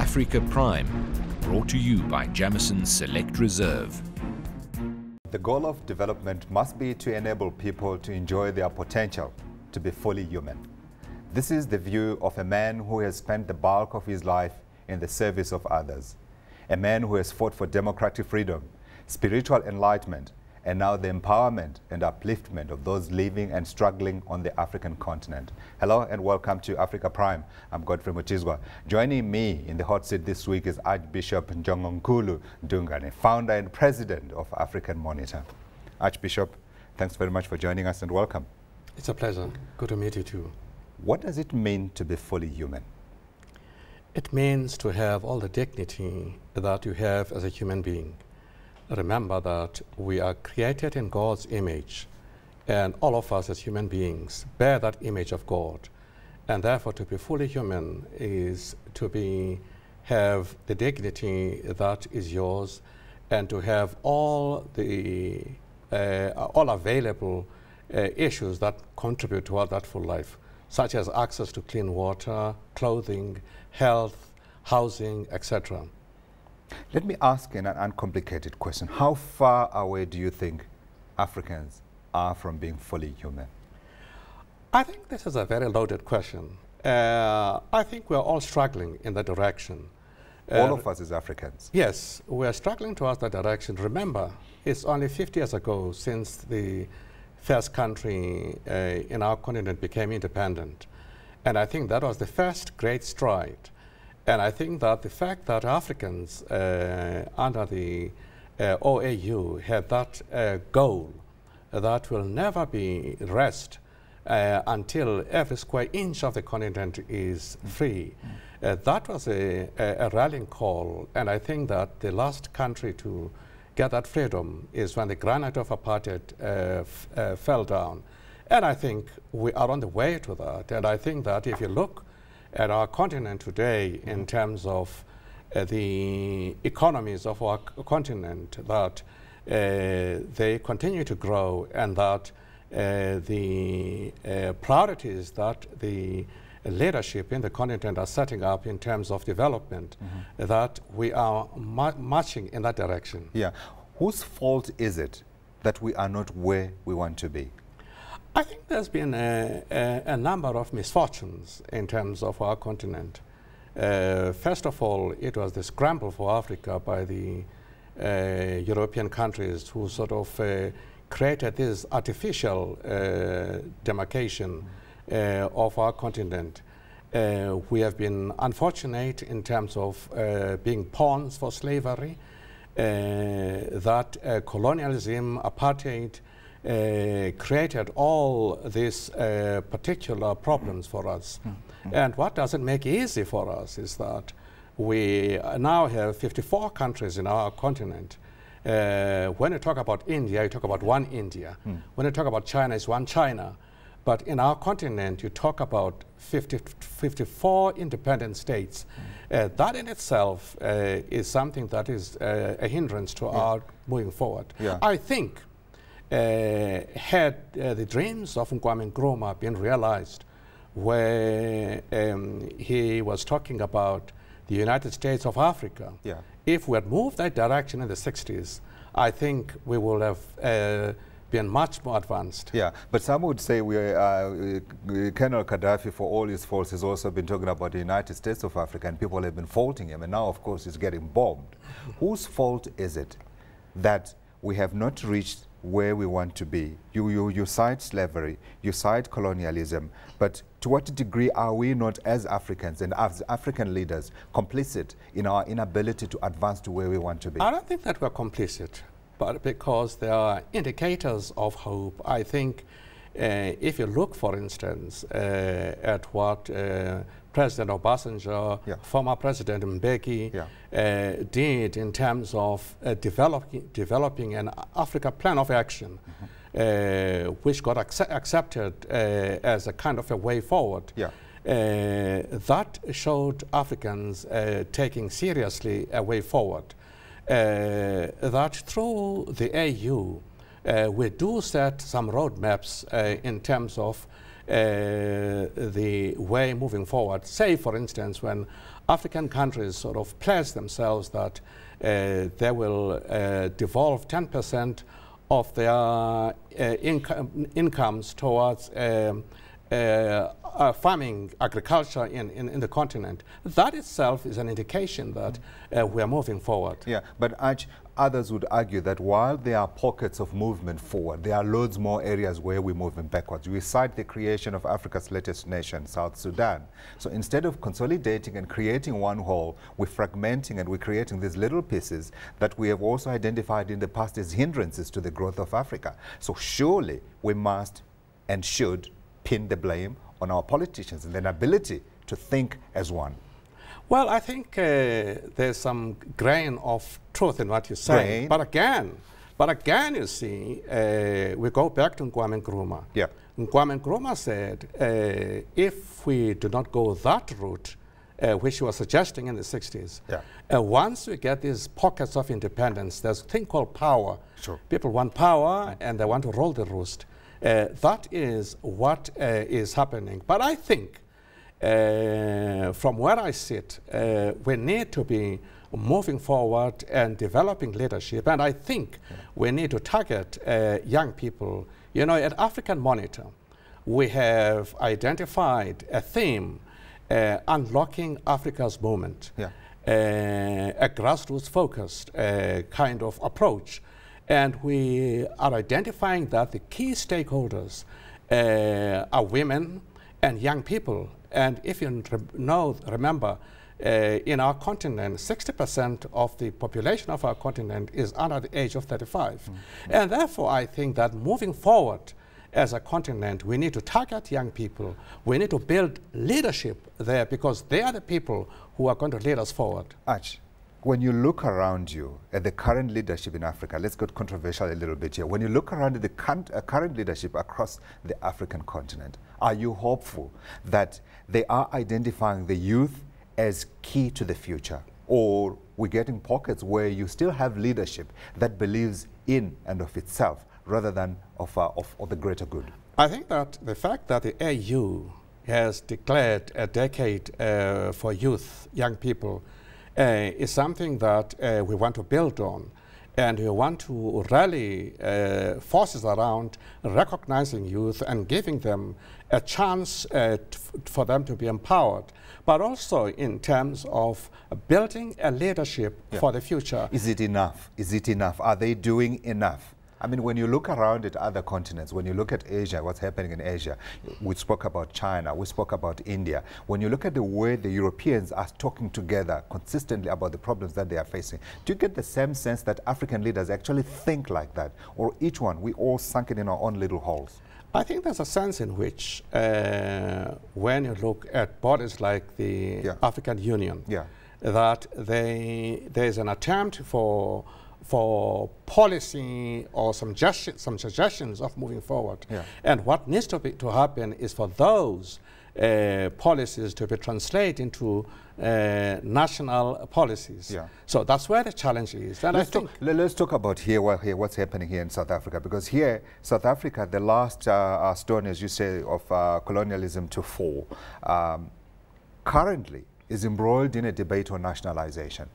Africa Prime, brought to you by Jamison's Select Reserve. The goal of development must be to enable people to enjoy their potential, to be fully human. This is the view of a man who has spent the bulk of his life in the service of others, a man who has fought for democratic freedom, spiritual enlightenment, and now the empowerment and upliftment of those living and struggling on the African continent. Hello and welcome to Africa Prime. I'm Godfrey Mutizwa. Joining me in the hot seat this week is Archbishop Njongonkulu Ndungane, founder and president of African Monitor. Archbishop, thanks very much for joining us and welcome. It's a pleasure. Good to meet you too. What does it mean to be fully human? It means to have all the dignity that you have as a human being. Remember that we are created in God's image, and all of us as human beings bear that image of God. And therefore, to be fully human is to have the dignity that is yours, and to have all the all available issues that contribute toward that full life, such as access to clean water, clothing, health, housing, etc. Let me ask an uncomplicated question. How far away do you think Africans are from being fully human? I think this is a very loaded question. I think we're all struggling in that direction. All of us as Africans? Yes, we're struggling towards that direction. Remember, it's only 50 years ago since the first country in our continent became independent. And I think that was the first great stride. And I think that the fact that Africans under the OAU had that goal that will never be rest until every square inch of the continent is free. That was a rallying call, and I think that the last country to get that freedom is when the granite of apartheid fell down. And I think we are on the way to that, and I think that if you look at our continent today in terms of the economies of our continent, that they continue to grow, and that the priorities that the leadership in the continent are setting up in terms of development, that we are marching in that direction. Yeah. Whose fault is it that we are not where we want to be? I think there's been a number of misfortunes in terms of our continent. First of all, it was the scramble for Africa by the European countries who sort of created this artificial demarcation of our continent. We have been unfortunate in terms of being pawns for slavery, that colonialism, apartheid, created all these particular problems for us. And what doesn't make it easy for us is that we now have 54 countries in our continent. When you talk about India, you talk about one India. When you talk about China, it's one China. But in our continent, you talk about 54 independent states. That in itself is something that is a hindrance to our moving forward. I think had the dreams of Kwame Nkrumah been realized, where he was talking about the United States of Africa, if we had moved that direction in the 60s, I think we will have been much more advanced. Yeah, but some would say Colonel Gaddafi, for all his faults, has also been talking about the United States of Africa, and people have been faulting him, and now, of course, he's getting bombed. Whose fault is it that we have not reached where we want to be? You cite slavery, you cite colonialism, but to what degree are we not, as Africans and as African leaders, complicit in our inability to advance to where we want to be? I don't think that we're complicit, but because there are indicators of hope. I think if you look, for instance, at what President Obasanjo, former President Mbeki did in terms of developing an Africa plan of action, which got accepted as a kind of a way forward. That showed Africans taking seriously a way forward. That through the AU, we do set some roadmaps in terms of the way moving forward. Say, for instance, when African countries sort of pledge themselves that they will devolve 10% of their incomes towards farming, agriculture in the continent. That itself is an indication that we are moving forward. Yeah, but others would argue that while there are pockets of movement forward, there are loads more areas where we're moving backwards. We cite the creation of Africa's latest nation, South Sudan. So instead of consolidating and creating one whole, we're fragmenting and we're creating these little pieces that we have also identified in the past as hindrances to the growth of Africa. So surely we must and should pin the blame on our politicians and their ability to think as one. Well, I think there's some grain of truth in what you say. But again, you see, we go back to Kwame Nkrumah. Yeah. Kwame Nkrumah said, if we do not go that route, which he was suggesting in the 60s, once we get these pockets of independence, there's a thing called power. Sure. People want power and they want to roll the roost. That is what is happening. But I think, from where I sit, we need to be moving forward and developing leadership. And I think we need to target young people. You know, at African Monitor, we have identified a theme, unlocking Africa's moment, a grassroots-focused kind of approach. And we are identifying that the key stakeholders are women and young people. And if you remember, in our continent, 60% of the population of our continent is under the age of 35. And therefore, I think that moving forward as a continent, we need to target young people. We need to build leadership there because they are the people who are going to lead us forward. Arch, when you look around you at the current leadership in Africa, let's get controversial a little bit here. When you look around at the current leadership across the African continent, are you hopeful that they are identifying the youth as key to the future? Or we're getting pockets where you still have leadership that believes in and of itself rather than of the greater good? I think that the fact that the AU has declared a decade for youth, young people, is something that we want to build on. And we want to rally forces around recognizing youth and giving them a chance for them to be empowered, but also in terms of building a leadership for the future. Is it enough? Is it enough? Are they doing enough? I mean, when you look around at other continents, when you look at Asia, what's happening in Asia, we spoke about China, we spoke about India. When you look at the way the Europeans are talking together consistently about the problems that they are facing, do you get the same sense that African leaders actually think like that? Or each one, we all sunken in our own little holes? I think there's a sense in which when you look at bodies like the African Union, that there's an attempt for policy or some suggestions of moving forward. And what needs to happen is for those policies to be translated into national policies. So that's where the challenge is. And let's talk about what's happening here in South Africa, because here, South Africa, the last stone, as you say, of colonialism to fall, currently is embroiled in a debate on nationalization.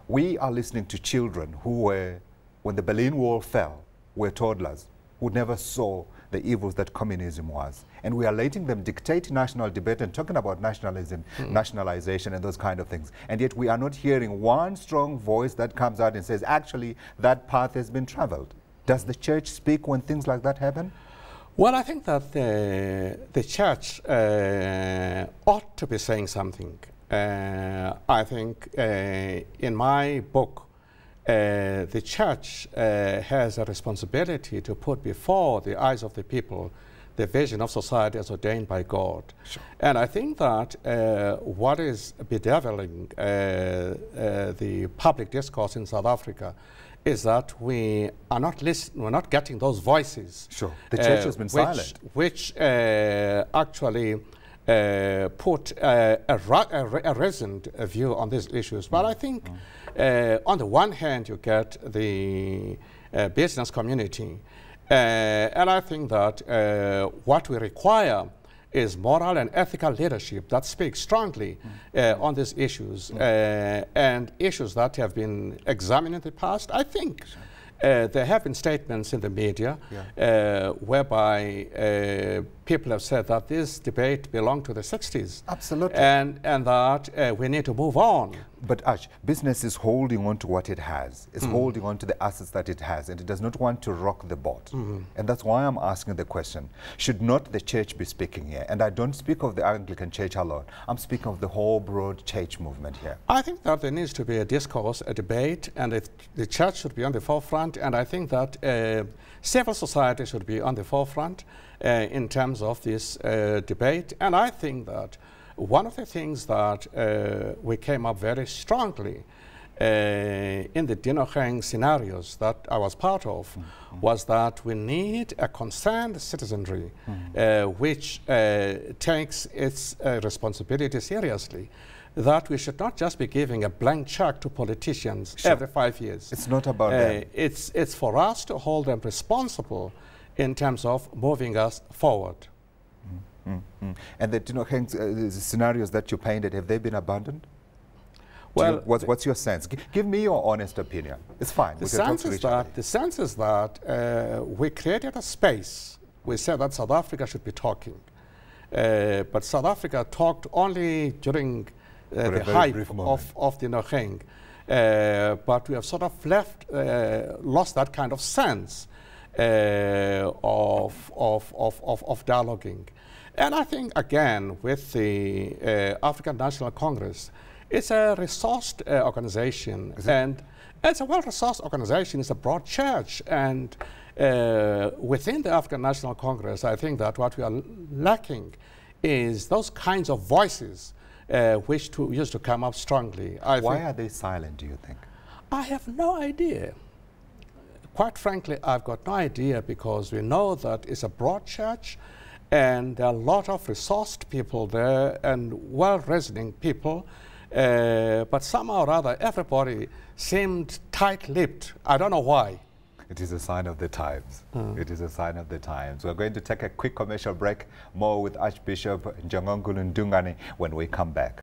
We are listening to children who were, when the Berlin Wall fell, were toddlers who never saw the evils that communism was. And we are letting them dictate national debate and talking about nationalism, nationalization and those kind of things. And yet we are not hearing one strong voice that comes out and says, actually, that path has been traveled. Does the church speak when things like that happen? Well, I think that the church ought to be saying something. I think in my book, the church has a responsibility to put before the eyes of the people the vision of society as ordained by God. And I think that what is bedeviling the public discourse in South Africa is that we are not listening, we're not getting those voices. The church has been silent. Which actually put a reasoned view on these issues. But I think on the one hand you get the business community, and I think that what we require is moral and ethical leadership that speaks strongly on these issues and issues that have been examined in the past. I think there have been statements in the media whereby people have said that this debate belonged to the 60s. Absolutely. And that we need to move on. But Arch, business is holding on to what it has. It's holding on to the assets that it has, and it does not want to rock the boat. And that's why I'm asking the question, should not the church be speaking here? And I don't speak of the Anglican Church alone. I'm speaking of the whole broad church movement here. I think that there needs to be a discourse, a debate, and the church should be on the forefront. And I think that civil society should be on the forefront in terms of this debate. And I think that one of the things that we came up very strongly in the Dinokeng scenarios that I was part of was that we need a concerned citizenry which takes its responsibility seriously, that we should not just be giving a blank check to politicians every 5 years. It's not about them. It's for us to hold them responsible in terms of moving us forward. And the scenarios that you painted, have they been abandoned? Well, what's your sense? Give me your honest opinion. It's fine. The sense is that we created a space. We said that South Africa should be talking. But South Africa talked only during the hype of the Dinokeng. But we have sort of lost that kind of sense of dialoguing. And I think, again, with the African National Congress, it's a resourced organization. And it's a well-resourced organization. It's a broad church. And within the African National Congress, I think that what we are lacking is those kinds of voices which used to come up strongly. Why are they silent, do you think? I have no idea. Quite frankly, I've got no idea, because we know that it's a broad church, and there are a lot of resourced people there and well-reasoning people, but somehow or other everybody seemed tight-lipped. I don't know why. It is a sign of the times. It is a sign of the times. We're going to take a quick commercial break. More with Archbishop Njongonkulu Ndungane when we come back.